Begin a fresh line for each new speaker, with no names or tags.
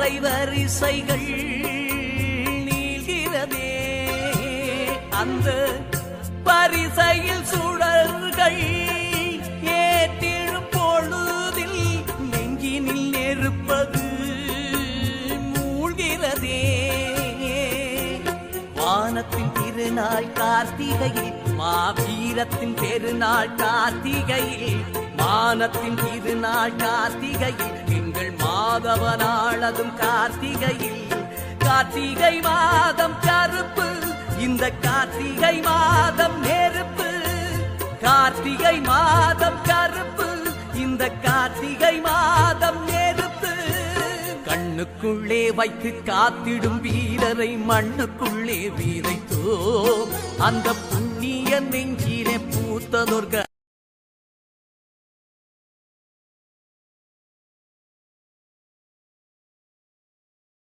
கார்த்திகை வரிசைகள் நீள்கிறதே அந்த பரிசையில் சுடர்கள் ஏற்றிடும் பொழுதில் நெஞ்சினில் நெருப்பது மூழ்கிறதே வானத்தின் திருநாள் கார்த்திகையில் மாவீரத்தின் பெருநாள் கார்த்திகையில் வானத்தின் திருநாள் கார்த்திகையில் எங்கள் மாதவனாளதும் கார்த்திகையில் கார்த்திகை மாதம் கருப்பு இந்த கார்த்திகை மாதம் நெருப்பு கார்த்திகை மாதம் கருப்பு இந்த கார்த்திகை மாதம் நெருப்பு கண்ணுக்குள்ளே வைத்து காத்திடும் வீரரை மண்ணுக்குள்ளே வீரைத்தோ அந்த புண்ணிய நெஞ்சிலே பூத்ததொர்க